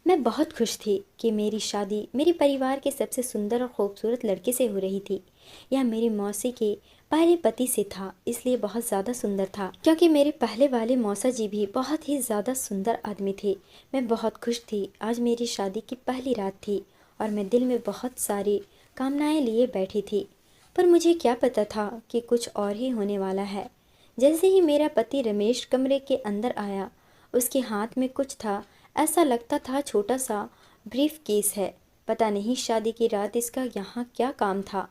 मैं बहुत खुश थी कि मेरी शादी मेरे परिवार के सबसे सुंदर और खूबसूरत लड़के से हो रही थी। यह मेरी मौसी के पहले पति से था, इसलिए बहुत ज़्यादा सुंदर था, क्योंकि मेरे पहले वाले मौसा जी भी बहुत ही ज़्यादा सुंदर आदमी थे। मैं बहुत खुश थी। आज मेरी शादी की पहली रात थी और मैं दिल में बहुत सारी कामनाएं लिए बैठी थी, पर मुझे क्या पता था कि कुछ और ही होने वाला है। जैसे ही मेरा पति रमेश कमरे के अंदर आया, उसके हाथ में कुछ था। ऐसा लगता था छोटा सा ब्रीफ केस है। पता नहीं शादी की रात इसका यहाँ क्या काम था।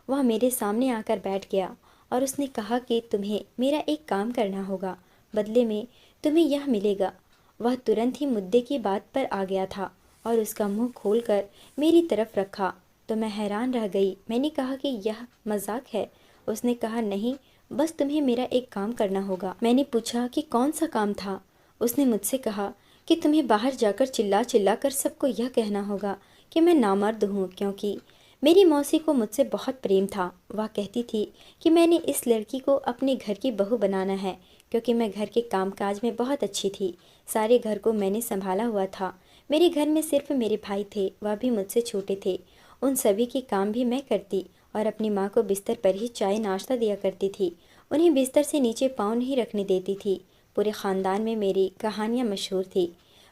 वह मेरे सामने आकर बैठ गया और उसने कहा कि तुम्हें मेरा एक काम करना होगा, बदले में तुम्हें यह मिलेगा। वह तुरंत ही मुद्दे की बात पर आ गया था और उसका मुंह खोलकर मेरी तरफ रखा तो मैं हैरान रह गई। मैंने कहा कि यह मजाक है। उसने कहा नहीं, बस तुम्हें मेरा एक काम करना होगा। मैंने पूछा कि कौन सा काम था। उसने मुझसे कहा कि तुम्हें बाहर जाकर चिल्ला चिल्ला कर सबको यह कहना होगा कि मैं नामर्द हूँ, क्योंकि मेरी मौसी को मुझसे बहुत प्रेम था। वह कहती थी कि मैंने इस लड़की को अपने घर की बहू बनाना है, क्योंकि मैं घर के कामकाज में बहुत अच्छी थी। सारे घर को मैंने संभाला हुआ था। मेरे घर में सिर्फ मेरे भाई थे, वह भी मुझसे छोटे थे। उन सभी के काम भी मैं करती और अपनी माँ को बिस्तर पर ही चाय नाश्ता दिया करती थी। उन्हें बिस्तर से नीचे पाँव नहीं रखने देती थी। पूरे ख़ानदान में मेरी कहानियाँ मशहूर थी।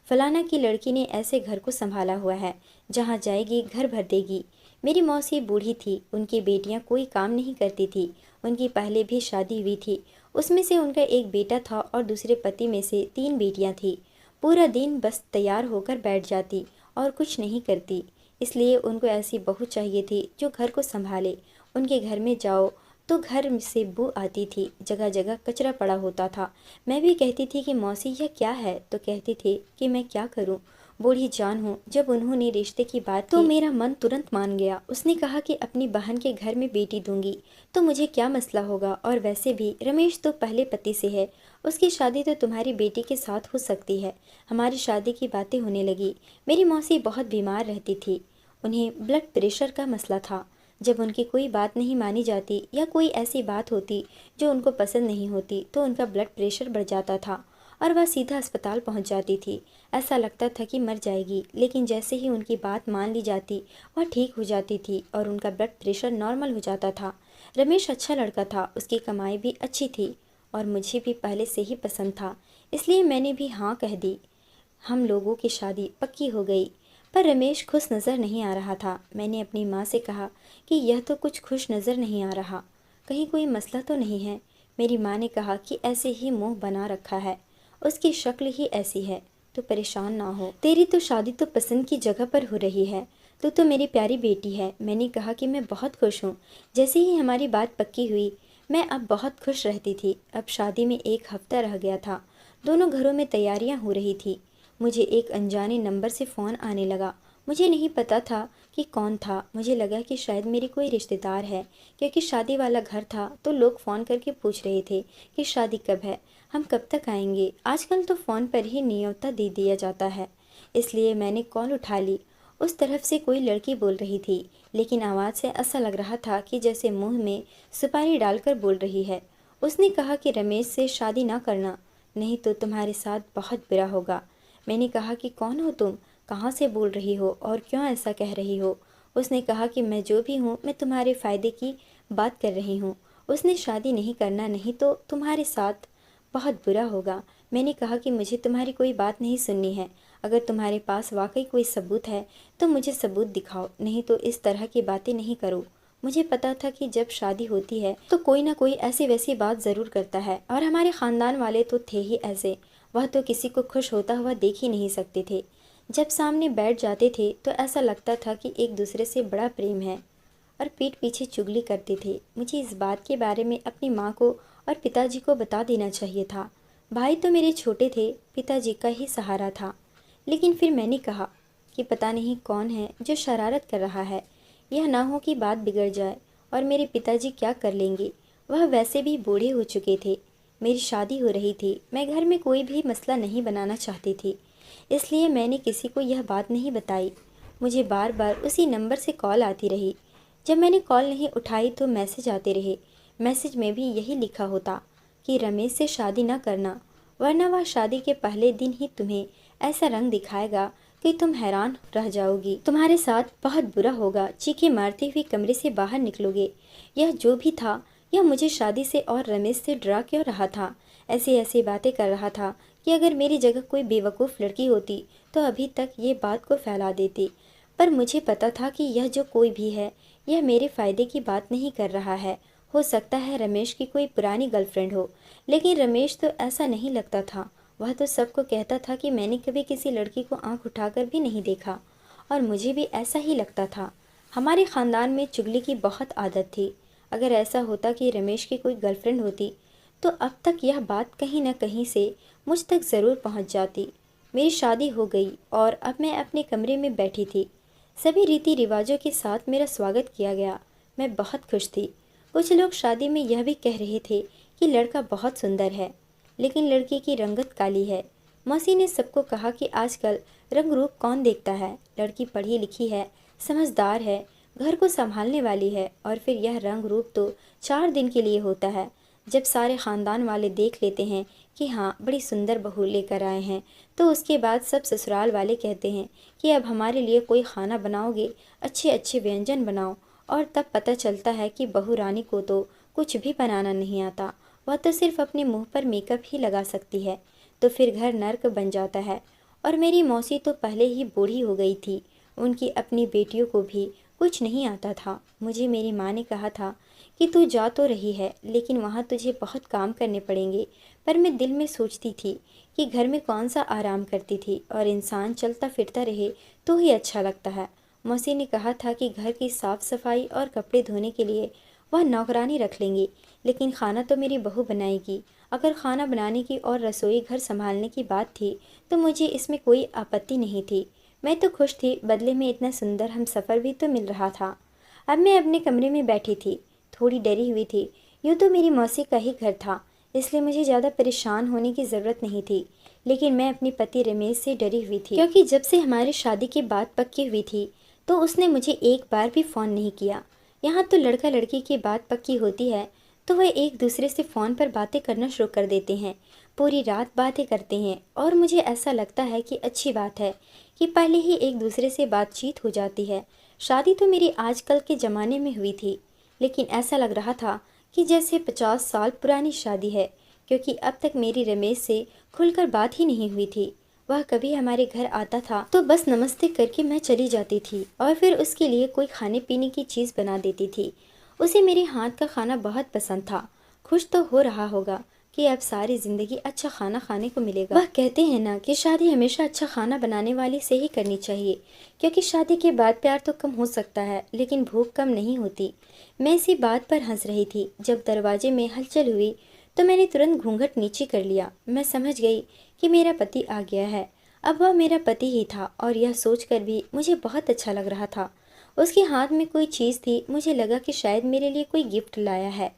फलाना की लड़की ने ऐसे घर को संभाला हुआ है, जहाँ जाएगी घर भर देगी। मेरी मौसी बूढ़ी थी, उनकी बेटियाँ कोई काम नहीं करती थी। उनकी पहले भी शादी हुई थी, उसमें से उनका एक बेटा था और दूसरे पति में से 3 बेटियाँ थीं। पूरा दिन बस तैयार होकर बैठ जाती और कुछ नहीं करती। इसलिए उनको ऐसी बहू चाहिए थी जो घर को संभाले। उनके घर में जाओ तो घर से बू आती थी, जगह जगह कचरा पड़ा होता था। मैं भी कहती थी कि मौसी यह क्या है, तो कहती थी कि मैं क्या करूं, बूढ़ी जान हूँ। जब उन्होंने रिश्ते की बात तो मेरा मन तुरंत मान गया। उसने कहा कि अपनी बहन के घर में बेटी दूंगी तो मुझे क्या मसला होगा, और वैसे भी रमेश तो पहले पति से है, उसकी शादी तो तुम्हारी बेटी के साथ हो सकती है। हमारी शादी की बातें होने लगी। मेरी मौसी बहुत बीमार रहती थी, उन्हें ब्लड प्रेशर का मसला था। जब उनकी कोई बात नहीं मानी जाती या कोई ऐसी बात होती जो उनको पसंद नहीं होती तो उनका ब्लड प्रेशर बढ़ जाता था और वह सीधा अस्पताल पहुंच जाती थी। ऐसा लगता था कि मर जाएगी, लेकिन जैसे ही उनकी बात मान ली जाती वह ठीक हो जाती थी और उनका ब्लड प्रेशर नॉर्मल हो जाता था। रमेश अच्छा लड़का था, उसकी कमाई भी अच्छी थी और मुझे भी पहले से ही पसंद था, इसलिए मैंने भी हाँ कह दी। हम लोगों की शादी पक्की हो गई, पर रमेश खुश नज़र नहीं आ रहा था। मैंने अपनी माँ से कहा कि यह तो कुछ खुश नज़र नहीं आ रहा, कहीं कोई मसला तो नहीं है। मेरी माँ ने कहा कि ऐसे ही मुंह बना रखा है, उसकी शक्ल ही ऐसी है, तो परेशान ना हो। तेरी तो शादी तो पसंद की जगह पर हो रही है, तो मेरी प्यारी बेटी है। मैंने कहा कि मैं बहुत खुश हूँ। जैसे ही हमारी बात पक्की हुई, मैं अब बहुत खुश रहती थी। अब शादी में 1 हफ्ता रह गया था। दोनों घरों में तैयारियां हो रही थी। मुझे एक अनजाने नंबर से फ़ोन आने लगा। मुझे नहीं पता था कि कौन था। मुझे लगा कि शायद मेरी कोई रिश्तेदार है, क्योंकि शादी वाला घर था तो लोग फ़ोन करके पूछ रहे थे कि शादी कब है, हम कब तक आएंगे। आजकल तो फ़ोन पर ही न्योता दे दिया जाता है। इसलिए मैंने कॉल उठा ली। उस तरफ से कोई लड़की बोल रही थी, लेकिन आवाज़ से ऐसा लग रहा था कि जैसे मुंह में सुपारी डालकर बोल रही है। उसने कहा कि रमेश से शादी ना करना, नहीं तो तुम्हारे साथ बहुत बुरा होगा। मैंने कहा कि कौन हो तुम, कहाँ से बोल रही हो और क्यों ऐसा कह रही हो। उसने कहा कि मैं जो भी हूँ, मैं तुम्हारे फ़ायदे की बात कर रही हूँ। उसने शादी नहीं करना, नहीं तो तुम्हारे साथ बहुत बुरा होगा। मैंने कहा कि मुझे तुम्हारी कोई बात नहीं सुननी है। अगर तुम्हारे पास वाकई कोई सबूत है तो मुझे सबूत दिखाओ, नहीं तो इस तरह की बातें नहीं करो। मुझे पता था कि जब शादी होती है तो कोई ना कोई ऐसी वैसी बात ज़रूर करता है, और हमारे ख़ानदान वाले तो थे ही ऐसे। वह तो किसी को खुश होता हुआ देख ही नहीं सकते थे। जब सामने बैठ जाते थे तो ऐसा लगता था कि एक दूसरे से बड़ा प्रेम है, और पीठ पीछे चुगली करते थे। मुझे इस बात के बारे में अपनी माँ को और पिताजी को बता देना चाहिए था। भाई तो मेरे छोटे थे, पिताजी का ही सहारा था। लेकिन फिर मैंने कहा कि पता नहीं कौन है जो शरारत कर रहा है। यह ना हो कि बात बिगड़ जाए और मेरे पिताजी क्या कर लेंगे। वह वैसे भी बूढ़े हो चुके थे। मेरी शादी हो रही थी, मैं घर में कोई भी मसला नहीं बनाना चाहती थी, इसलिए मैंने किसी को यह बात नहीं बताई। मुझे बार बार उसी नंबर से कॉल आती रही। जब मैंने कॉल नहीं उठाई तो मैसेज आते रहे। मैसेज में भी यही लिखा होता कि रमेश से शादी न करना, वरना वह शादी के पहले दिन ही तुम्हें ऐसा रंग दिखाएगा कि तुम हैरान रह जाओगी। तुम्हारे साथ बहुत बुरा होगा। चीखें मारती हुई कमरे से बाहर निकलोगे। यह जो भी था, यह मुझे शादी से और रमेश से डरा क्यों रहा था। ऐसी ऐसी बातें कर रहा था कि अगर मेरी जगह कोई बेवकूफ़ लड़की होती तो अभी तक ये बात को फैला देती। पर मुझे पता था कि यह जो कोई भी है, यह मेरे फ़ायदे की बात नहीं कर रहा है। हो सकता है रमेश की कोई पुरानी गर्लफ्रेंड हो, लेकिन रमेश तो ऐसा नहीं लगता था। वह तो सबको कहता था कि मैंने कभी किसी लड़की को आंख उठाकर भी नहीं देखा, और मुझे भी ऐसा ही लगता था। हमारे ख़ानदान में चुगली की बहुत आदत थी। अगर ऐसा होता कि रमेश की कोई गर्लफ्रेंड होती तो अब तक यह बात कहीं न कहीं से मुझ तक ज़रूर पहुंच जाती। मेरी शादी हो गई और अब मैं अपने कमरे में बैठी थी। सभी रीति रिवाजों के साथ मेरा स्वागत किया गया। मैं बहुत खुश थी। कुछ लोग शादी में यह भी कह रहे थे कि लड़का बहुत सुंदर है, लेकिन लड़की की रंगत काली है। मौसी ने सबको कहा कि आजकल रंग रूप कौन देखता है, लड़की पढ़ी लिखी है, समझदार है, घर को संभालने वाली है, और फिर यह रंग रूप तो 4 दिन के लिए होता है। जब सारे ख़ानदान वाले देख लेते हैं कि हाँ बड़ी सुंदर बहू लेकर आए हैं, तो उसके बाद सब ससुराल वाले कहते हैं कि अब हमारे लिए कोई खाना बनाओगे, अच्छे अच्छे व्यंजन बनाओ। और तब पता चलता है कि बहू रानी को तो कुछ भी बनाना नहीं आता, वह तो सिर्फ अपने मुंह पर मेकअप ही लगा सकती है। तो फिर घर नर्क बन जाता है। और मेरी मौसी तो पहले ही बूढ़ी हो गई थी। उनकी अपनी बेटियों को भी कुछ नहीं आता था। मुझे मेरी माँ ने कहा था कि तू जा तो रही है, लेकिन वहाँ तुझे बहुत काम करने पड़ेंगे। पर मैं दिल में सोचती थी कि घर में कौन सा आराम करती थी, और इंसान चलता फिरता रहे तो ही अच्छा लगता है। मौसी ने कहा था कि घर की साफ़ सफाई और कपड़े धोने के लिए वह नौकरानी रख लेंगी, लेकिन खाना तो मेरी बहू बनाएगी। अगर खाना बनाने की और रसोई घर संभालने की बात थी तो मुझे इसमें कोई आपत्ति नहीं थी। मैं तो खुश थी, बदले में इतना सुंदर हम सफ़र भी तो मिल रहा था। अब मैं अपने कमरे में बैठी थी, थोड़ी डरी हुई थी। यूँ तो मेरी मौसी का ही घर था, इसलिए मुझे ज़्यादा परेशान होने की ज़रूरत नहीं थी। लेकिन मैं अपने पति रमेश से डरी हुई थी, क्योंकि जब से हमारी शादी की बात पक्की हुई थी तो उसने मुझे एक बार भी फ़ोन नहीं किया। यहाँ तो लड़का लड़की की बात पक्की होती है तो वह एक दूसरे से फ़ोन पर बातें करना शुरू कर देते हैं, पूरी रात बातें करते हैं। और मुझे ऐसा लगता है कि अच्छी बात है कि पहले ही एक दूसरे से बातचीत हो जाती है। शादी तो मेरी आजकल के ज़माने में हुई थी, लेकिन ऐसा लग रहा था कि जैसे 50 साल पुरानी शादी है, क्योंकि अब तक मेरी रमेश से खुलकर बात ही नहीं हुई थी। वह कभी हमारे घर आता था तो बस नमस्ते करके मैं चली जाती थी, और फिर उसके लिए कोई खाने पीने की चीज़ बना देती थी। उसे मेरे हाथ का खाना बहुत पसंद था। खुश तो हो रहा होगा कि अब सारी ज़िंदगी अच्छा खाना खाने को मिलेगा। वह कहते हैं ना कि शादी हमेशा अच्छा खाना बनाने वाली से ही करनी चाहिए, क्योंकि शादी के बाद प्यार तो कम हो सकता है, लेकिन भूख कम नहीं होती। मैं इसी बात पर हंस रही थी जब दरवाजे में हलचल हुई तो मैंने तुरंत घूंघट नीचे कर लिया। मैं समझ गई कि मेरा पति आ गया है। अब वह मेरा पति ही था, और यह सोचकर भी मुझे बहुत अच्छा लग रहा था। उसके हाथ में कोई चीज़ थी, मुझे लगा कि शायद मेरे लिए कोई गिफ्ट लाया है।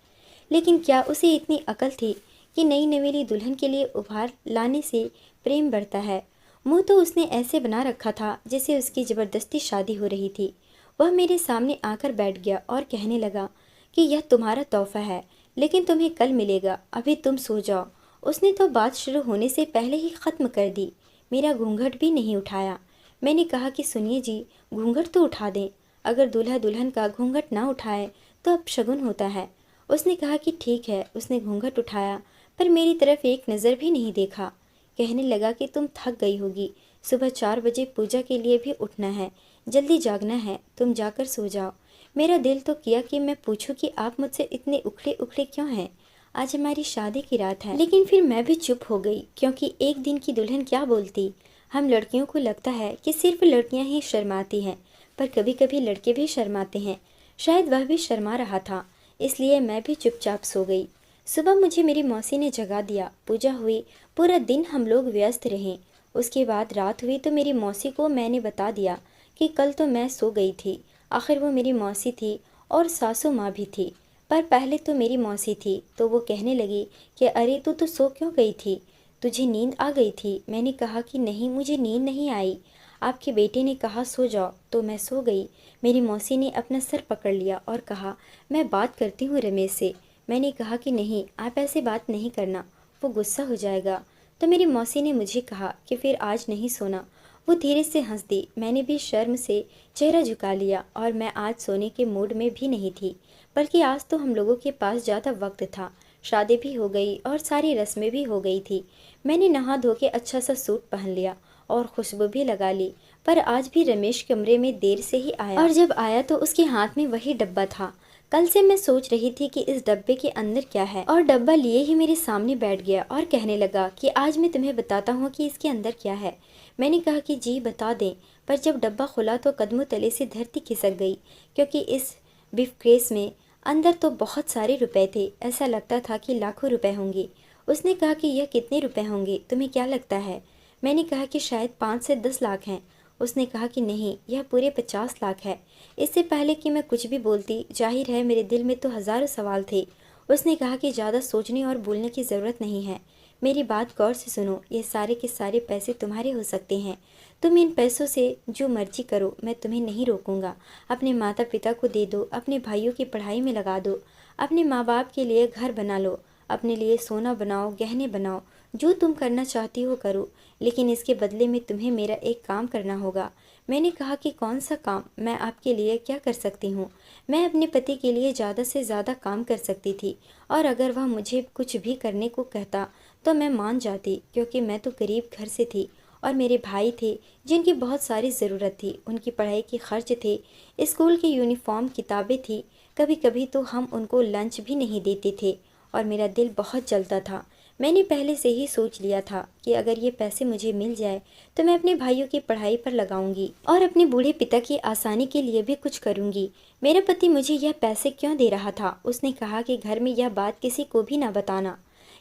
लेकिन क्या उसे इतनी अकल थी कि नई नवेली दुल्हन के लिए उपहार लाने से प्रेम बढ़ता है। मुंह तो उसने ऐसे बना रखा था जैसे उसकी ज़बरदस्ती शादी हो रही थी। वह मेरे सामने आकर बैठ गया और कहने लगा कि यह तुम्हारा तोहफा है, लेकिन तुम्हें कल मिलेगा, अभी तुम सो जाओ। उसने तो बात शुरू होने से पहले ही ख़त्म कर दी। मेरा घूंघट भी नहीं उठाया। मैंने कहा कि सुनिए जी, घूंघट तो उठा दें। अगर दूल्हा दुल्हन का घूंघट ना उठाए तो अपशगुन होता है। उसने कहा कि ठीक है। उसने घूंघट उठाया, पर मेरी तरफ एक नज़र भी नहीं देखा। कहने लगा कि तुम थक गई होगी, सुबह 4 बजे पूजा के लिए भी उठना है, जल्दी जागना है, तुम जाकर सो जाओ। मेरा दिल तो किया कि मैं पूछूं कि आप मुझसे इतने उखड़े उखड़े क्यों हैं। आज हमारी शादी की रात है। लेकिन फिर मैं भी चुप हो गई, क्योंकि एक दिन की दुल्हन क्या बोलती। हम लड़कियों को लगता है कि सिर्फ लड़कियां ही शर्माती हैं, पर कभी कभी लड़के भी शर्माते हैं। शायद वह भी शर्मा रहा था, इसलिए मैं भी चुपचाप सो गई। सुबह मुझे मेरी मौसी ने जगा दिया। पूजा हुई, पूरा दिन हम लोग व्यस्त रहे। उसके बाद रात हुई तो मेरी मौसी को मैंने बता दिया कि कल तो मैं सो गई थी। आखिर वो मेरी मौसी थी और सासू माँ भी थी, पर पहले तो मेरी मौसी थी। तो वो कहने लगी कि अरे तू तो सो क्यों गई थी, तुझे नींद आ गई थी। मैंने कहा कि नहीं, मुझे नींद नहीं आई, आपके बेटे ने कहा सो जाओ तो मैं सो गई। मेरी मौसी ने अपना सर पकड़ लिया और कहा मैं बात करती हूँ रमेश से। मैंने कहा कि नहीं, आप ऐसे बात नहीं करना, वो गुस्सा हो जाएगा। तो मेरी मौसी ने मुझे कहा कि फिर आज नहीं सोना। वो धीरे से हंस दी। मैंने भी शर्म से चेहरा झुका लिया और मैं आज सोने के मूड में भी नहीं थी, बल्कि आज तो हम लोगों के पास ज़्यादा वक्त था। शादी भी हो गई और सारी रस्में भी हो गई थी। मैंने नहा धो के अच्छा सा सूट पहन लिया और खुशबू भी लगा ली। पर आज भी रमेश कमरे में देर से ही आया, और जब आया तो उसके हाथ में वही डब्बा था। कल से मैं सोच रही थी कि इस डब्बे के अंदर क्या है, और डब्बा लिए ही मेरे सामने बैठ गया और कहने लगा कि आज मैं तुम्हें बताता हूँ कि इसके अंदर क्या है। मैंने कहा कि जी बता दें, पर जब डब्बा खुला तो कदमों तले से धरती खिसक गई, क्योंकि इस ब्रीफकेस में अंदर तो बहुत सारे रुपए थे। ऐसा लगता था कि लाखों रुपए होंगे। उसने कहा कि यह कितने रुपए होंगे, तुम्हें क्या लगता है? मैंने कहा कि शायद 5 से 10 लाख हैं। उसने कहा कि नहीं, यह पूरे 50 लाख है। इससे पहले कि मैं कुछ भी बोलती, जाहिर है मेरे दिल में तो हज़ारों सवाल थे। उसने कहा कि ज़्यादा सोचने और बोलने की ज़रूरत नहीं है। मेरी बात गौर से सुनो, ये सारे के सारे पैसे तुम्हारे हो सकते हैं। तुम इन पैसों से जो मर्जी करो, मैं तुम्हें नहीं रोकूंगा। अपने माता पिता को दे दो, अपने भाइयों की पढ़ाई में लगा दो, अपने माँ बाप के लिए घर बना लो, अपने लिए सोना बनाओ, गहने बनाओ, जो तुम करना चाहती हो करो, लेकिन इसके बदले में तुम्हें मेरा एक काम करना होगा। मैंने कहा कि कौन सा काम? मैं आपके लिए क्या कर सकती हूँ? मैं अपने पति के लिए ज़्यादा से ज़्यादा काम कर सकती थी, और अगर वह मुझे कुछ भी करने को कहता तो मैं मान जाती, क्योंकि मैं तो गरीब घर से थी और मेरे भाई थे जिनकी बहुत सारी ज़रूरत थी। उनकी पढ़ाई के खर्च थे, स्कूल की यूनिफॉर्म, किताबें थी। कभी कभी तो हम उनको लंच भी नहीं देते थे, और मेरा दिल बहुत जलता था। मैंने पहले से ही सोच लिया था कि अगर ये पैसे मुझे मिल जाए तो मैं अपने भाइयों की पढ़ाई पर लगाऊंगी और अपने बूढ़े पिता की आसानी के लिए भी कुछ करूंगी। मेरा पति मुझे यह पैसे क्यों दे रहा था? उसने कहा कि घर में यह बात किसी को भी ना बताना,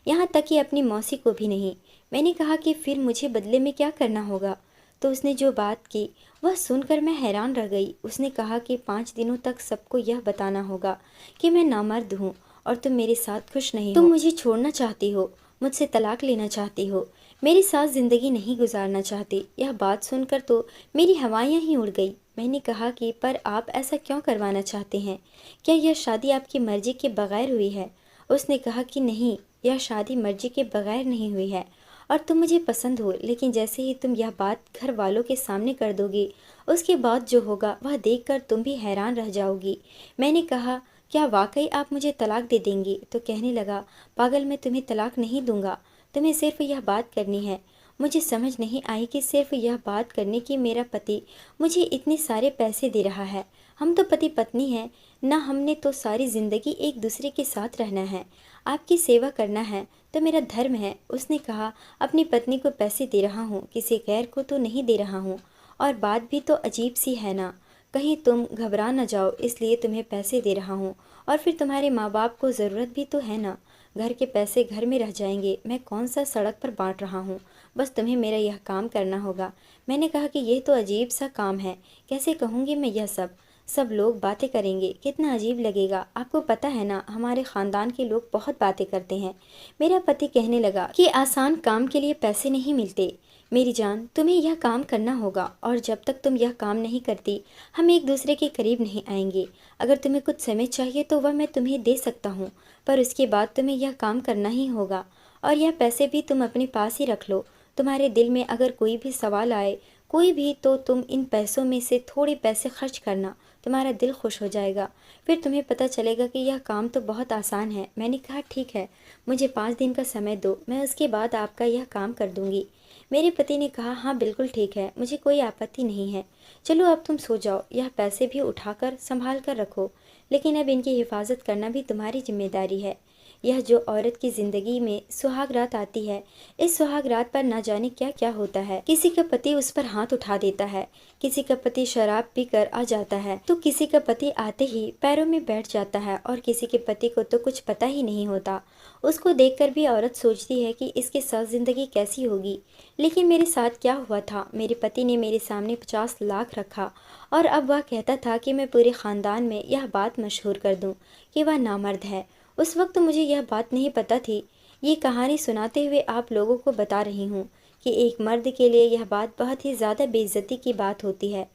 यहाँ तक कि अपनी मौसी को भी नहीं। मैंने कहा कि फिर मुझे बदले में क्या करना होगा? तो उसने जो बात की वह सुनकर मैं हैरान रह गई। उसने कहा कि 5 दिनों तक सबको यह बताना होगा कि मैं नामर्द हूँ और तुम मेरे साथ खुश नहीं हो। तुम मुझे छोड़ना चाहती हो, मुझसे तलाक लेना चाहती हो, मेरे साथ ज़िंदगी नहीं गुजारना चाहती। यह बात सुनकर तो मेरी हवाइयाँ ही उड़ गई। मैंने कहा कि पर आप ऐसा क्यों करवाना चाहते हैं? क्या यह शादी आपकी मर्जी के बगैर हुई है? उसने कहा कि नहीं, यह शादी मर्जी के बगैर नहीं हुई है, और तुम मुझे पसंद हो, लेकिन जैसे ही तुम यह बात घर वालों के सामने कर दोगी, उसके बाद जो होगा वह देखकर तुम भी हैरान रह जाओगी। मैंने कहा, क्या वाकई आप मुझे तलाक दे देंगी? तो कहने लगा, पागल, मैं तुम्हें तलाक नहीं दूंगा, तुम्हें सिर्फ यह बात करनी है। मुझे समझ नहीं आई कि सिर्फ यह बात करने की मेरा पति मुझे इतने सारे पैसे दे रहा है। हम तो पति पत्नी हैं ना, हमने तो सारी ज़िंदगी एक दूसरे के साथ रहना है। आपकी सेवा करना है तो मेरा धर्म है। उसने कहा, अपनी पत्नी को पैसे दे रहा हूँ, किसी गैर को तो नहीं दे रहा हूँ। और बात भी तो अजीब सी है ना, कहीं तुम घबरा न जाओ इसलिए तुम्हें पैसे दे रहा हूँ, और फिर तुम्हारे माँ बाप को ज़रूरत भी तो है ना। घर के पैसे घर में रह जाएंगे, मैं कौन सा सड़क पर बांट रहा हूँ। बस तुम्हें मेरा यह काम करना होगा। मैंने कहा कि यह तो अजीब सा काम है, कैसे कहूँगी मैं यह सब? सब लोग बातें करेंगे, कितना अजीब लगेगा। आपको पता है ना, हमारे ख़ानदान के लोग बहुत बातें करते हैं। मेरा पति कहने लगा कि आसान काम के लिए पैसे नहीं मिलते। मेरी जान, तुम्हें यह काम करना होगा, और जब तक तुम यह काम नहीं करती हम एक दूसरे के करीब नहीं आएंगे। अगर तुम्हें कुछ समय चाहिए तो वह मैं तुम्हें दे सकता हूँ, पर उसके बाद तुम्हें यह काम करना ही होगा। और यह पैसे भी तुम अपने पास ही रख लो। तुम्हारे दिल में अगर कोई भी सवाल आए, कोई भी, तो तुम इन पैसों में से थोड़े पैसे खर्च करना, तुम्हारा दिल खुश हो जाएगा। फिर तुम्हें पता चलेगा कि यह काम तो बहुत आसान है। मैंने कहा, ठीक है, मुझे 5 दिन का समय दो, मैं उसके बाद आपका यह काम कर दूंगी। मेरे पति ने कहा, हाँ बिल्कुल ठीक है, मुझे कोई आपत्ति नहीं है। चलो अब तुम सो जाओ, यह पैसे भी उठाकर संभाल कर रखो, लेकिन अब इनकी हिफाजत करना भी तुम्हारी जिम्मेदारी है। यह जो औरत की ज़िंदगी में सुहाग रात आती है, इस सुहाग रात पर ना जाने क्या क्या होता है। किसी का पति उस पर हाथ उठा देता है, किसी का पति शराब पीकर आ जाता है, तो किसी का पति आते ही पैरों में बैठ जाता है, और किसी के पति को तो कुछ पता ही नहीं होता। उसको देखकर भी औरत सोचती है कि इसके साथ ज़िंदगी कैसी होगी। लेकिन मेरे साथ क्या हुआ था, मेरे पति ने मेरे सामने 50 लाख रखा, और अब वह कहता था कि मैं पूरे ख़ानदान में यह बात मशहूर कर दूँ कि वह नामर्द है। उस वक्त मुझे यह बात नहीं पता थी। ये कहानी सुनाते हुए आप लोगों को बता रही हूँ कि एक मर्द के लिए यह बात बहुत ही ज़्यादा बेइज्जती की बात होती है।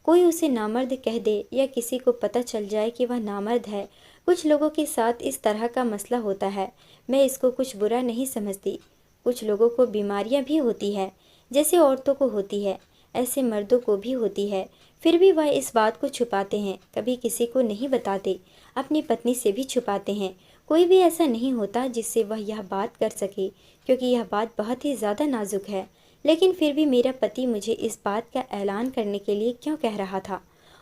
कोई उसे नामर्द कह दे या किसी को पता चल जाए कि वह नामर्द है, कुछ लोगों के साथ इस तरह का मसला होता है। मैं इसको कुछ बुरा नहीं समझती, कुछ लोगों को बीमारियां भी होती है, जैसे औरतों को होती है, ऐसे मर्दों को भी होती है। फिर भी वह इस बात को छुपाते हैं, कभी किसी को नहीं बताते, अपनी पत्नी से भी छुपाते हैं। कोई भी ऐसा नहीं होता जिससे वह यह बात कर सके, क्योंकि यह बात बहुत ही ज़्यादा नाजुक है। लेकिन फिर भी मेरा पति मुझे इस बात का ऐलान करने के लिए क्यों कह रहा था?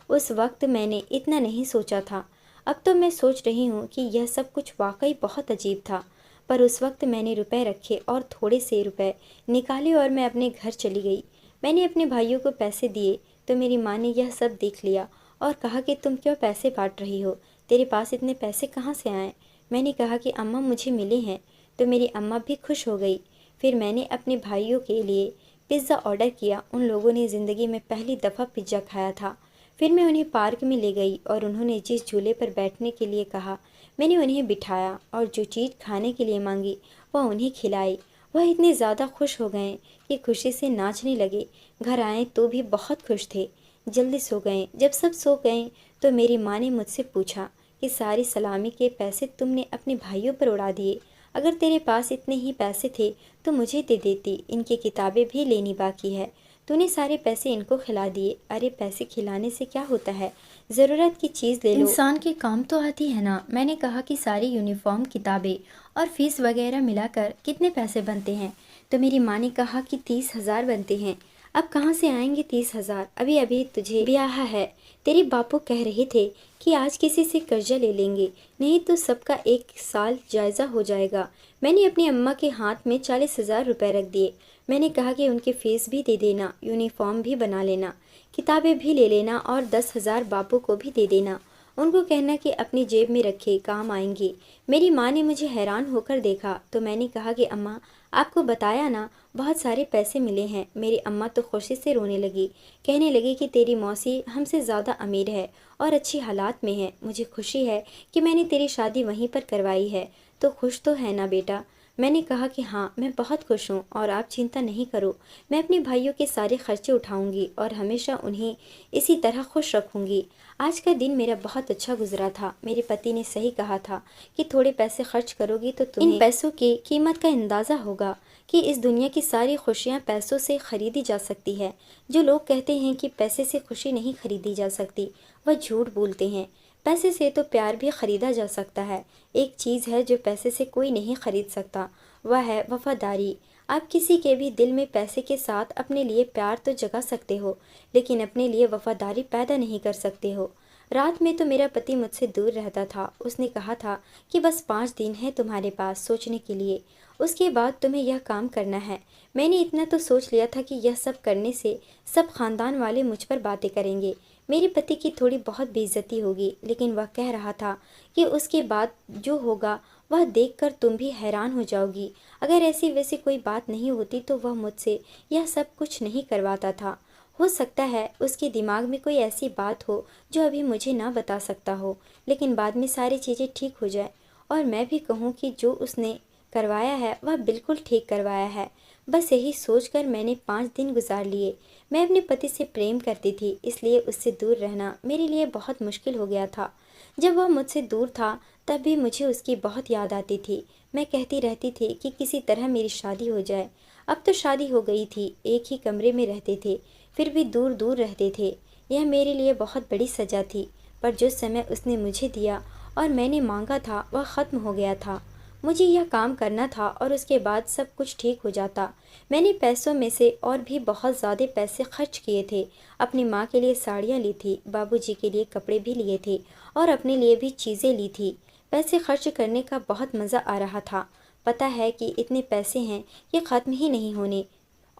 उस वक्त मैंने इतना नहीं सोचा था। अब तो मैं सोच रही हूँ कि यह सब कुछ वाकई बहुत अजीब था। पर उस वक्त मैंने रुपए रखे और थोड़े से रुपए निकाले और मैं अपने घर चली गई। मैंने अपने भाइयों को पैसे दिए तो मेरी माँ ने यह सब देख लिया और कहा कि तुम क्यों पैसे बांट रही हो, तेरे पास इतने पैसे कहाँ से आए? मैंने कहा कि अम्मा मुझे मिले हैं। तो मेरी अम्मा भी खुश हो गई। फिर मैंने अपने भाइयों के लिए पिज़्ज़ा ऑर्डर किया। उन लोगों ने ज़िंदगी में पहली दफ़ा पिज़्ज़ा खाया था। फिर मैं उन्हें पार्क में ले गई और उन्होंने जिस झूले पर बैठने के लिए कहा, मैंने उन्हें बिठाया और जो चीज़ खाने के लिए मांगी वह उन्हें खिलाई। वह इतने ज़्यादा खुश हो गए कि खुशी से नाचने लगे। घर आए तो भी बहुत खुश थे। जल्दी सो गए। जब सब सो गए तो मेरी माँ ने मुझसे पूछा कि सारी सलामी के पैसे तुमने अपने भाइयों पर उड़ा दिए। अगर तेरे पास इतने ही पैसे थे तो मुझे दे देती, इनकी किताबें भी लेनी बाकी है। तूने सारे पैसे इनको खिला दिए। अरे पैसे खिलाने से क्या होता है, ज़रूरत की चीज़ ले लो, इंसान के काम तो आती है ना। मैंने कहा कि सारी यूनिफॉर्म, किताबें और फीस वगैरह मिलाकर कितने पैसे बनते हैं? तो मेरी माँ ने कहा कि 30,000 बनते हैं। अब कहाँ से आएंगे 30,000? अभी अभी तुझे ब्याह है। तेरे बापू कह रहे थे कि आज किसी से कर्जा ले लेंगे, नहीं तो सबका एक साल जायज़ा हो जाएगा। मैंने अपनी अम्मा के हाथ में 40,000 रुपये रख दिए। मैंने कहा कि उनकी फ़ीस भी दे देना, यूनिफॉर्म भी बना लेना, किताबें भी ले लेना और 10,000 बापू को भी दे देना। उनको कहना कि अपनी जेब में रखे, काम आएंगे। मेरी माँ ने मुझे हैरान होकर देखा तो मैंने कहा कि अम्मा, आपको बताया ना, बहुत सारे पैसे मिले हैं। मेरी अम्मा तो खुशी से रोने लगी, कहने लगी कि तेरी मौसी हमसे ज़्यादा अमीर है और अच्छी हालात में है। मुझे खुशी है कि मैंने तेरी शादी वहीं पर करवाई है। तो खुश तो है ना बेटा? मैंने कहा कि हाँ, मैं बहुत खुश हूँ और आप चिंता नहीं करो, मैं अपने भाइयों के सारे खर्चे उठाऊंगी और हमेशा उन्हें इसी तरह खुश रखूंगी। आज का दिन मेरा बहुत अच्छा गुजरा था। मेरे पति ने सही कहा था कि थोड़े पैसे खर्च करोगी तो तुम्हें इन पैसों की कीमत का अंदाज़ा होगा कि इस दुनिया की सारी खुशियाँ पैसों से खरीदी जा सकती है। जो लोग कहते हैं कि पैसे से खुशी नहीं खरीदी जा सकती, वह झूठ बोलते हैं। पैसे से तो प्यार भी खरीदा जा सकता है। एक चीज़ है जो पैसे से कोई नहीं खरीद सकता, वह है वफादारी। आप किसी के भी दिल में पैसे के साथ अपने लिए प्यार तो जगा सकते हो, लेकिन अपने लिए वफादारी पैदा नहीं कर सकते हो। रात में तो मेरा पति मुझसे दूर रहता था। उसने कहा था कि बस 5 दिन है तुम्हारे पास सोचने के लिए, उसके बाद तुम्हें यह काम करना है। मैंने इतना तो सोच लिया था कि यह सब करने से सब खानदान वाले मुझ पर बातें करेंगे, मेरे पति की थोड़ी बहुत बेइज्जती होगी। लेकिन वह कह रहा था कि उसके बाद जो होगा वह देखकर तुम भी हैरान हो जाओगी। अगर ऐसी वैसी कोई बात नहीं होती तो वह मुझसे यह सब कुछ नहीं करवाता था। हो सकता है उसके दिमाग में कोई ऐसी बात हो जो अभी मुझे ना बता सकता हो, लेकिन बाद में सारी चीज़ें ठीक हो जाए और मैं भी कहूँ कि जो उसने करवाया है वह बिल्कुल ठीक करवाया है। बस यही सोचकर मैंने 5 दिन गुजार लिए। मैं अपने पति से प्रेम करती थी, इसलिए उससे दूर रहना मेरे लिए बहुत मुश्किल हो गया था। जब वह मुझसे दूर था तब भी मुझे उसकी बहुत याद आती थी। मैं कहती रहती थी कि किसी तरह मेरी शादी हो जाए। अब तो शादी हो गई थी, एक ही कमरे में रहते थे, फिर भी दूर दूर रहते थे। यह मेरे लिए बहुत बड़ी सज़ा थी, पर जो समय उसने मुझे दिया और मैंने मांगा था वह ख़त्म हो गया था। मुझे यह काम करना था और उसके बाद सब कुछ ठीक हो जाता। मैंने पैसों में से और भी बहुत ज़्यादा पैसे खर्च किए थे। अपनी माँ के लिए साड़ियाँ ली थी, बाबूजी के लिए कपड़े भी लिए थे और अपने लिए भी चीज़ें ली थी। पैसे खर्च करने का बहुत मज़ा आ रहा था। पता है कि इतने पैसे हैं, ये ख़त्म ही नहीं होने,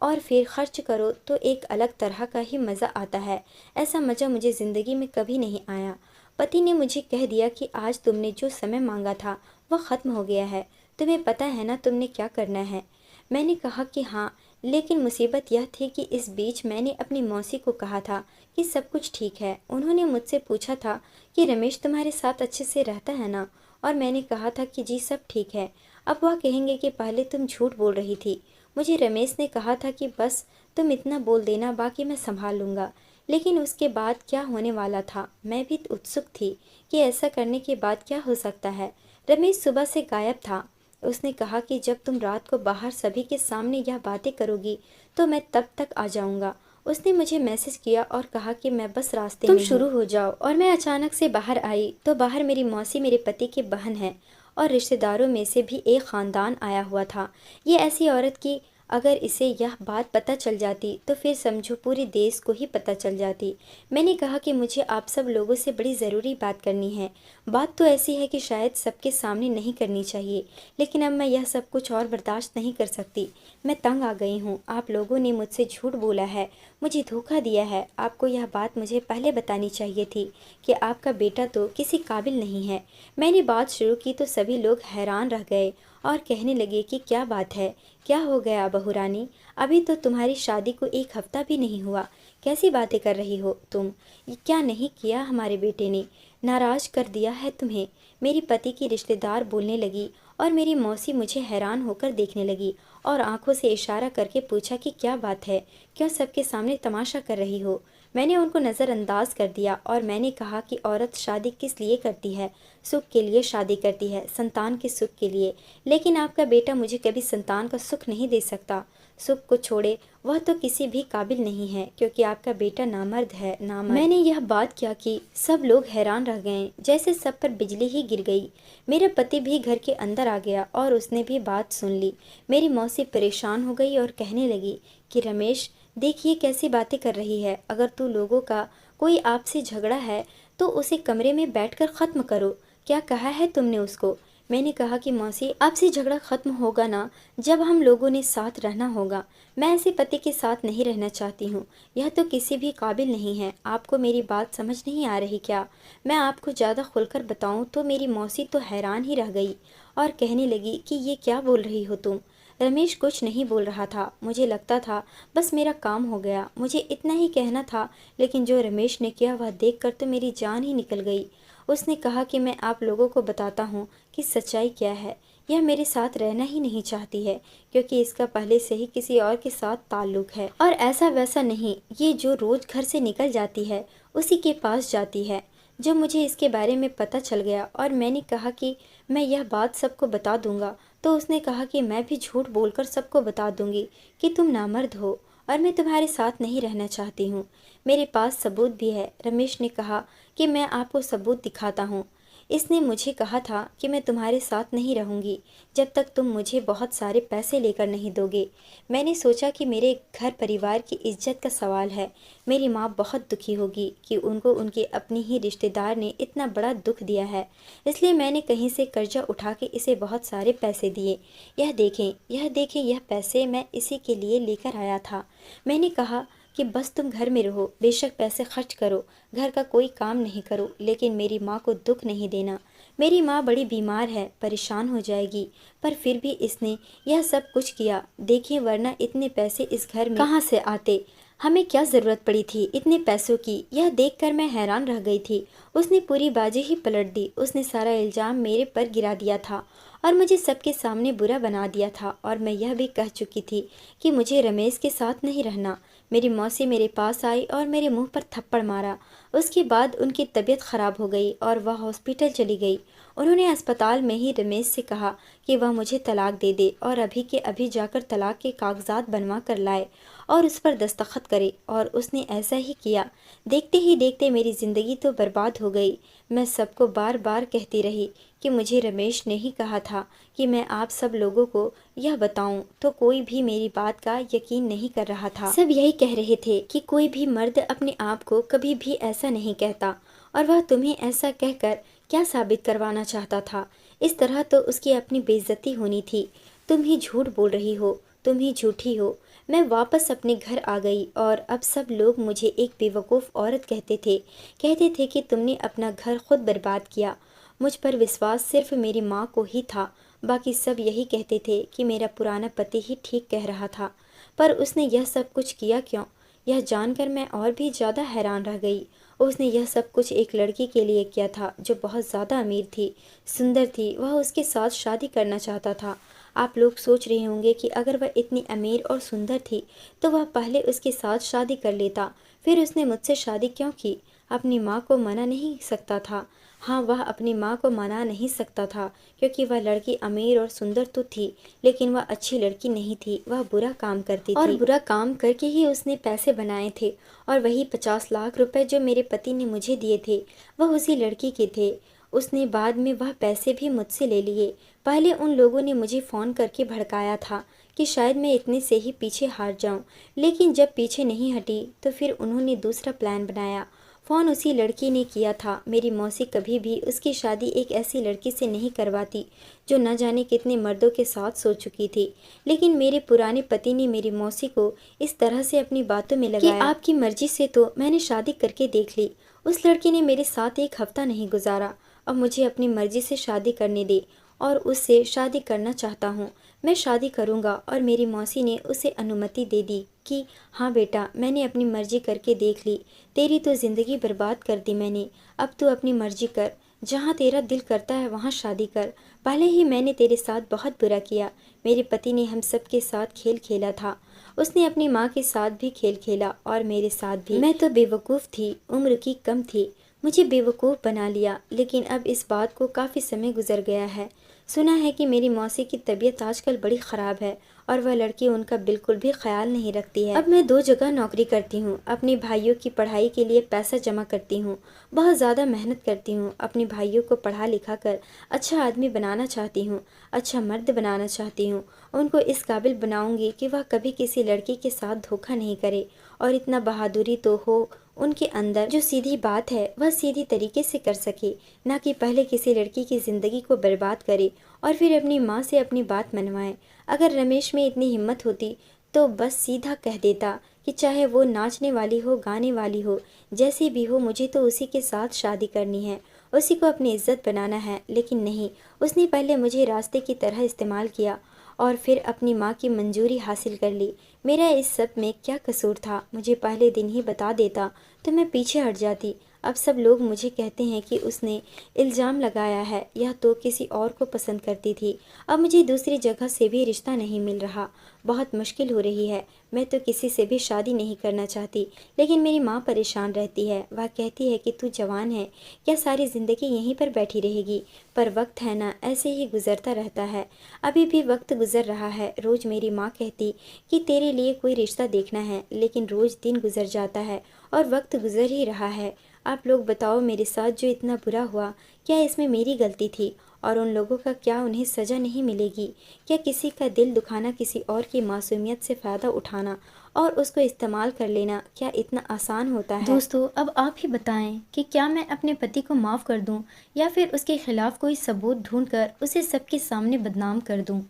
और फिर खर्च करो तो एक अलग तरह का ही मज़ा आता है। ऐसा मज़ा मुझे ज़िंदगी में कभी नहीं आया। पति ने मुझे कह दिया कि आज तुमने जो समय मांगा था वह ख़त्म हो गया है, तुम्हें पता है ना तुमने क्या करना है? मैंने कहा कि हाँ, लेकिन मुसीबत यह थी कि इस बीच मैंने अपनी मौसी को कहा था कि सब कुछ ठीक है। उन्होंने मुझसे पूछा था कि रमेश तुम्हारे साथ अच्छे से रहता है ना, और मैंने कहा था कि जी सब ठीक है। अब वह कहेंगे कि पहले तुम झूठ बोल रही थी। मुझे रमेश ने कहा था कि बस तुम इतना बोल देना, बाकी मैं संभाल लूँगा। लेकिन उसके बाद क्या होने वाला था, मैं भी उत्सुक थी कि ऐसा करने के बाद क्या हो सकता है। रमेश सुबह से गायब था। उसने कहा कि जब तुम रात को बाहर सभी के सामने यह बातें करोगी तो मैं तब तक आ जाऊंगा। उसने मुझे मैसेज किया और कहा कि मैं बस रास्ते में हूँ, तुम शुरू हो जाओ। और मैं अचानक से बाहर आई तो बाहर मेरी मौसी मेरे पति की बहन है और रिश्तेदारों में से भी एक ख़ानदान आया हुआ था। ये ऐसी औरत की अगर इसे यह बात पता चल जाती तो फिर समझो पूरे देश को ही पता चल जाती। मैंने कहा कि मुझे आप सब लोगों से बड़ी ज़रूरी बात करनी है। बात तो ऐसी है कि शायद सबके सामने नहीं करनी चाहिए, लेकिन अब मैं यह सब कुछ और बर्दाश्त नहीं कर सकती। मैं तंग आ गई हूँ। आप लोगों ने मुझसे झूठ बोला है, मुझे धोखा दिया है। आपको यह बात मुझे पहले बतानी चाहिए थी कि आपका बेटा तो किसी काबिल नहीं है। मैंने बात शुरू की तो सभी लोग हैरान रह गए और कहने लगे कि क्या बात है, क्या हो गया बहू रानी, अभी तो तुम्हारी शादी को एक हफ्ता भी नहीं हुआ, कैसी बातें कर रही हो तुम। ये क्या नहीं किया हमारे बेटे ने, नाराज कर दिया है तुम्हें। मेरी पति की रिश्तेदार बोलने लगी और मेरी मौसी मुझे हैरान होकर देखने लगी और आंखों से इशारा करके पूछा कि क्या बात है, क्यों सबके सामने तमाशा कर रही हो। मैंने उनको नज़रअंदाज कर दिया और मैंने कहा कि औरत शादी किस लिए करती है, सुख के लिए शादी करती है, संतान के सुख के लिए। लेकिन आपका बेटा मुझे कभी संतान का सुख नहीं दे सकता। सुख को छोड़े, वह तो किसी भी काबिल नहीं है क्योंकि आपका बेटा नामर्द है, नामर्द। मैंने यह बात क्या की, सब लोग हैरान रह गए, जैसे सब पर बिजली ही गिर गई। मेरा पति भी घर के अंदर आ गया और उसने भी बात सुन ली। मेरी मौसी परेशान हो गई और कहने लगी कि रमेश देखिए कैसी बातें कर रही है, अगर तू लोगों का कोई आपसे झगड़ा है तो उसे कमरे में बैठकर ख़त्म करो। क्या कहा है तुमने उसको। मैंने कहा कि मौसी आपसे झगड़ा ख़त्म होगा ना जब हम लोगों ने साथ रहना होगा। मैं ऐसे पति के साथ नहीं रहना चाहती हूँ, यह तो किसी भी काबिल नहीं है। आपको मेरी बात समझ नहीं आ रही क्या। मैं आपको ज़्यादा खुलकर बताऊँ तो मेरी मौसी तो हैरान ही रह गई और कहने लगी कि ये क्या बोल रही हो तुम। रमेश कुछ नहीं बोल रहा था, मुझे लगता था बस मेरा काम हो गया, मुझे इतना ही कहना था। लेकिन जो रमेश ने किया वह देखकर तो मेरी जान ही निकल गई। उसने कहा कि मैं आप लोगों को बताता हूँ कि सच्चाई क्या है। यह मेरे साथ रहना ही नहीं चाहती है क्योंकि इसका पहले से ही किसी और के साथ ताल्लुक है, और ऐसा वैसा नहीं, ये जो रोज़ घर से निकल जाती है उसी के पास जाती है। जब मुझे इसके बारे में पता चल गया और मैंने कहा कि मैं यह बात सबको बता दूंगा तो उसने कहा कि मैं भी झूठ बोलकर सबको बता दूंगी कि तुम नामर्द हो और मैं तुम्हारे साथ नहीं रहना चाहती हूँ। मेरे पास सबूत भी है। रमेश ने कहा कि मैं आपको सबूत दिखाता हूँ। इसने मुझे कहा था कि मैं तुम्हारे साथ नहीं रहूँगी जब तक तुम मुझे बहुत सारे पैसे लेकर नहीं दोगे। मैंने सोचा कि मेरे घर परिवार की इज्जत का सवाल है, मेरी माँ बहुत दुखी होगी कि उनको उनके अपनी ही रिश्तेदार ने इतना बड़ा दुख दिया है, इसलिए मैंने कहीं से कर्जा उठा के इसे बहुत सारे पैसे दिए। यह देखें, यह देखें, यह पैसे मैं इसी के लिए लेकर आया था। मैंने कहा कि बस तुम घर में रहो, बेशक पैसे खर्च करो, घर का कोई काम नहीं करो, लेकिन मेरी माँ को दुख नहीं देना। मेरी माँ बड़ी बीमार है, परेशान हो जाएगी। पर फिर भी इसने यह सब कुछ किया। देखिए वरना इतने पैसे इस घर में कहाँ से आते, हमें क्या ज़रूरत पड़ी थी इतने पैसों की। यह देखकर मैं हैरान रह गई थी। उसने पूरी बाजी ही पलट दी। उसने सारा इल्ज़ाम मेरे पर गिरा दिया था और मुझे सबके सामने बुरा बना दिया था, और मैं यह भी कह चुकी थी कि मुझे रमेश के साथ नहीं रहना। मेरी मौसी मेरे पास आई और मेरे मुंह पर थप्पड़ मारा। उसके बाद उनकी तबीयत ख़राब हो गई और वह हॉस्पिटल चली गई। उन्होंने अस्पताल में ही रमेश से कहा कि वह मुझे तलाक दे दे और अभी के अभी जाकर तलाक के कागजात बनवा कर लाए और उस पर दस्तखत करे, और उसने ऐसा ही किया। देखते ही देखते मेरी ज़िंदगी तो बर्बाद हो गई। मैं सबको बार बार कहती रही कि मुझे रमेश ने ही कहा था कि मैं आप सब लोगों को यह बताऊं, तो कोई भी मेरी बात का यकीन नहीं कर रहा था। सब यही कह रहे थे कि कोई भी मर्द अपने आप को कभी भी ऐसा नहीं कहता, और वह तुम्हें ऐसा कहकर क्या साबित करवाना चाहता था। इस तरह तो उसकी अपनी बेइज्जती होनी थी। तुम ही झूठ बोल रही हो, तुम ही झूठी हो। मैं वापस अपने घर आ गई और अब सब लोग मुझे एक बेवकूफ़ औरत कहते थे कि तुमने अपना घर खुद बर्बाद किया। मुझ पर विश्वास सिर्फ मेरी माँ को ही था, बाकी सब यही कहते थे कि मेरा पुराना पति ही ठीक कह रहा था। पर उसने यह सब कुछ किया क्यों, यह जानकर मैं और भी ज़्यादा हैरान रह गई। उसने यह सब कुछ एक लड़की के लिए किया था जो बहुत ज़्यादा अमीर थी, सुंदर थी। वह उसके साथ शादी करना चाहता था। आप लोग सोच रहे होंगे कि अगर वह इतनी अमीर और सुंदर थी तो वह पहले उसके साथ शादी कर लेता, फिर उसने मुझसे शादी क्यों की? अपनी माँ को मना नहीं सकता था। हाँ, वह अपनी माँ को मना नहीं सकता था क्योंकि वह लड़की अमीर और सुंदर तो थी, लेकिन वह अच्छी लड़की नहीं थी। वह बुरा काम करती थी और बुरा काम करके ही उसने पैसे बनाए थे, और वही 50 लाख रुपए जो मेरे पति ने मुझे दिए थे वह उसी लड़की के थे। उसने बाद में वह पैसे भी मुझसे ले लिए। पहले उन लोगों ने मुझे फ़ोन करके भड़काया था कि शायद मैं इतने से ही पीछे हार जाऊं, लेकिन जब पीछे नहीं हटी तो फिर उन्होंने दूसरा प्लान बनाया। फ़ोन उसी लड़की ने किया था। मेरी मौसी कभी भी उसकी शादी एक ऐसी लड़की से नहीं करवाती जो न जाने कितने मर्दों के साथ सो चुकी थी, लेकिन मेरे पुराने पति ने मेरी मौसी को इस तरह से अपनी बातों में लगाया कि आपकी मर्जी से तो मैंने शादी करके देख ली। उस लड़की ने मेरे साथ एक हफ्ता नहीं गुजारा। अब मुझे अपनी मर्जी से शादी करने दे, और उससे शादी करना चाहता हूँ। मैं शादी करूँगा। और मेरी मौसी ने उसे अनुमति दे दी कि हाँ बेटा, मैंने अपनी मर्जी करके देख ली, तेरी तो ज़िंदगी बर्बाद कर दी मैंने। अब तू अपनी मर्जी कर, जहाँ तेरा दिल करता है वहाँ शादी कर। पहले ही मैंने तेरे साथ बहुत बुरा किया। मेरे पति ने हम सब के साथ खेल खेला था। उसने अपनी माँ के साथ भी खेल खेला और मेरे साथ भी। मैं तो बेवकूफ़ थी, उम्र की कम थी, मुझे बेवकूफ़ बना लिया। लेकिन अब इस बात को काफ़ी समय गुजर गया है। सुना है कि मेरी मौसी की तबीयत आजकल बड़ी ख़राब है और वह लड़की उनका बिल्कुल भी ख्याल नहीं रखती है। अब मैं 2 जगह नौकरी करती हूँ। अपने भाइयों की पढ़ाई के लिए पैसा जमा करती हूँ, बहुत ज़्यादा मेहनत करती हूँ। अपने भाइयों को पढ़ा लिखा कर अच्छा आदमी बनाना चाहती हूँ, अच्छा मर्द बनाना चाहती हूँ। उनको इस काबिल बनाऊंगी कि वह कभी किसी लड़की के साथ धोखा नहीं करे, और इतना बहादुरी तो हो उनके अंदर जो सीधी बात है वह सीधी तरीके से कर सके, ना कि पहले किसी लड़की की ज़िंदगी को बर्बाद करे और फिर अपनी माँ से अपनी बात मनवाए। अगर रमेश में इतनी हिम्मत होती तो बस सीधा कह देता कि चाहे वो नाचने वाली हो, गाने वाली हो, जैसी भी हो, मुझे तो उसी के साथ शादी करनी है, उसी को अपनी इज्जत बनाना है। लेकिन नहीं, उसने पहले मुझे रास्ते की तरह इस्तेमाल किया और फिर अपनी माँ की मंजूरी हासिल कर ली। मेरा इस सब में क्या कसूर था? मुझे पहले दिन ही बता देता तो मैं पीछे हट जाती। अब सब लोग मुझे कहते हैं कि उसने इल्ज़ाम लगाया है या तो किसी और को पसंद करती थी। अब मुझे दूसरी जगह से भी रिश्ता नहीं मिल रहा, बहुत मुश्किल हो रही है। मैं तो किसी से भी शादी नहीं करना चाहती, लेकिन मेरी माँ परेशान रहती है। वह कहती है कि तू जवान है, क्या सारी ज़िंदगी यहीं पर बैठी रहेगी? पर वक्त है ना, ऐसे ही गुजरता रहता है। अभी भी वक्त गुजर रहा है। रोज़ मेरी माँ कहती कि तेरे लिए कोई रिश्ता देखना है, लेकिन रोज़ दिन गुजर जाता है और वक्त गुजर ही रहा है। आप लोग बताओ, मेरे साथ जो इतना बुरा हुआ, क्या इसमें मेरी गलती थी? और उन लोगों का क्या उन्हें सज़ा नहीं मिलेगी? क्या किसी का दिल दुखाना, किसी और की मासूमियत से फ़ायदा उठाना और उसको इस्तेमाल कर लेना, क्या इतना आसान होता है? दोस्तों, अब आप ही बताएं कि क्या मैं अपने पति को माफ़ कर दूं या फिर उसके खिलाफ कोई सबूत ढूंढकर उसे सबके सामने बदनाम कर दूं।